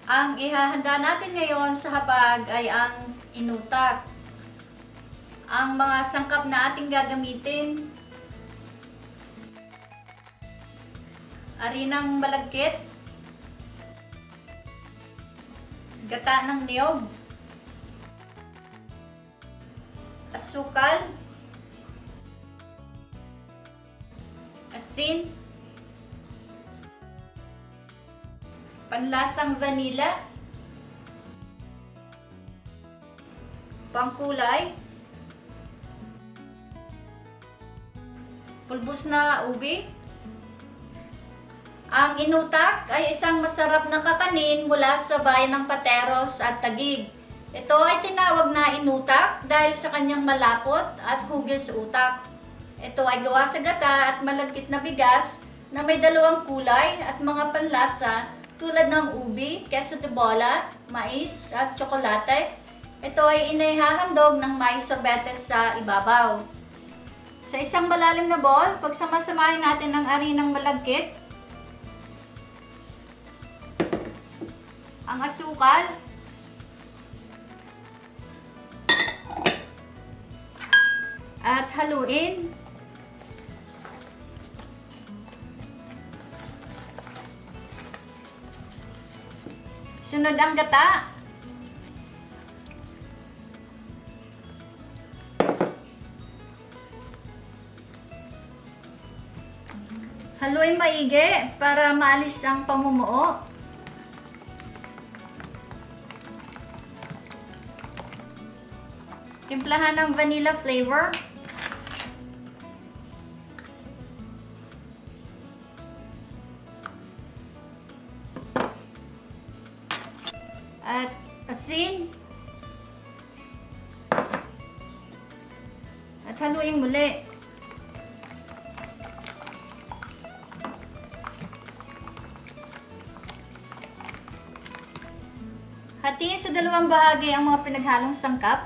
Ang ihahanda natin ngayon sa hapag ay ang inutak. Ang mga sangkap na ating gagamitin: arinang malagkit, gata ng niyog, asukal, asin, panlasang vanilla, pangkulay, pulbos na ubi. Ang inutak ay isang masarap na kakanin mula sa bayan ng Pateros at Taguig. Ito ay tinawag na inutak dahil sa kanyang malapot at hugis sa utak. Ito ay gawa sa gata at malagkit na bigas na may dalawang kulay at mga panlasa tulad ng ubi, queso de bola, mais at tsokolate. Ito ay inihahandog ng mais sorbetes sa ibabaw. Sa isang malalim na bowl, pagsamasamahin natin ang arinang malagkit, ang asukal, at haluin. Sunod ang gata. Haluin maigi para maalis ang pamumuo. Timplahan ng vanilla flavor. At asin. At haluin muli. Hatiin sa dalawang bahagi ang mga pinaghalong sangkap.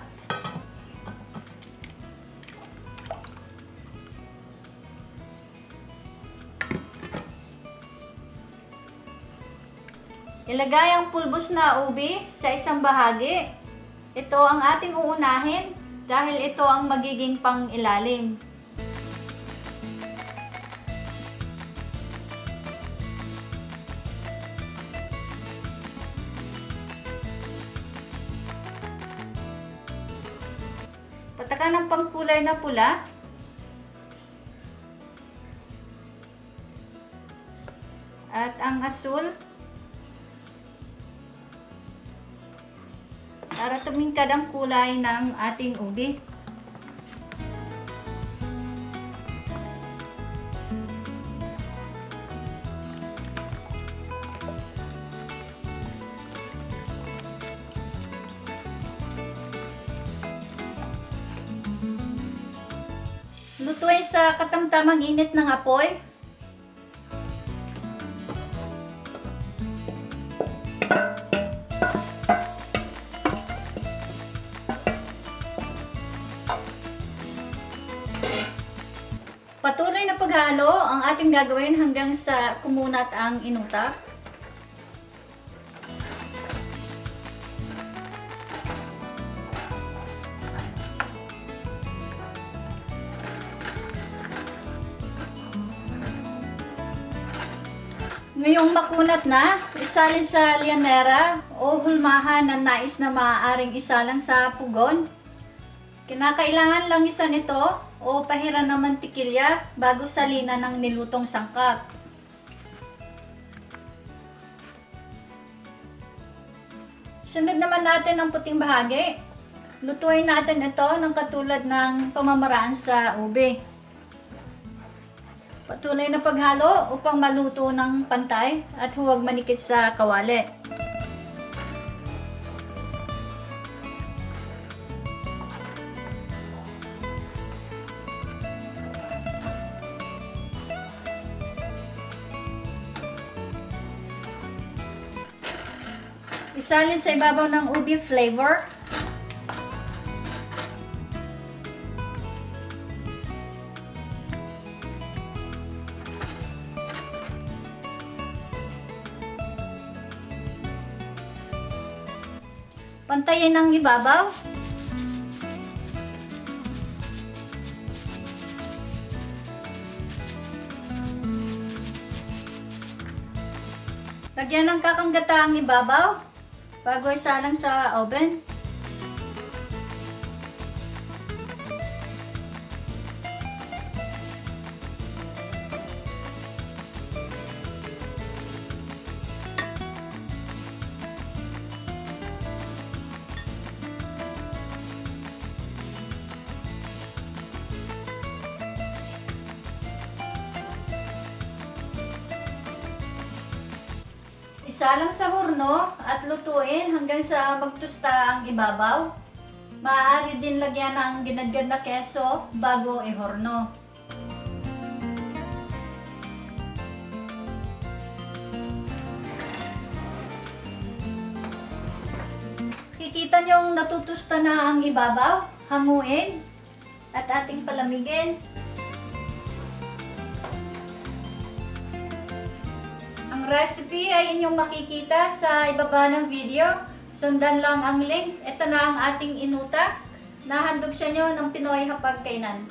Ilagay ang pulbos na ubi sa isang bahagi. Ito ang ating uunahin dahil ito ang magiging pang-ilalim. Patakan ng pangkulay na pula. At ang asul. Para tumingkad ang kulay ng ating ubi. Lutuin sa katamtamang init ng apoy. Patuloy na paghalo ang ating gagawin hanggang sa kumunat ang inutak. Ngayong makunat na, isalin sa lianera o hulmahan na nais na maaaring isalang sa pugon. Kinakailangan lang isa nito o pahiran ng mantikilya bago salinan ng nilutong sangkap. Sunod naman natin ang puting bahagi. Lutuin natin ito ng katulad ng pamamaraan sa ube. Patuloy na paghalo upang maluto ng pantay at huwag manikit sa kawali. Isalin sa ibabaw ng ubi flavor. Pantayin ang ibabaw. Lagyan ng kakanggata ang ibabaw bago isalang sa oven. Isalang sa horno at lutuin hanggang sa magtusta ang ibabaw. Maaari din lagyan ng ginadgad na keso bago ihorno. Kikita nyong natutusta na ang ibabaw, hanguin at ating palamigin. Ang recipe ay inyong makikita sa ibaba ng video. Sundan lang ang link. Ito na ang ating inutak. Nahandog siya nyo ng Pinoy Hapagkainan.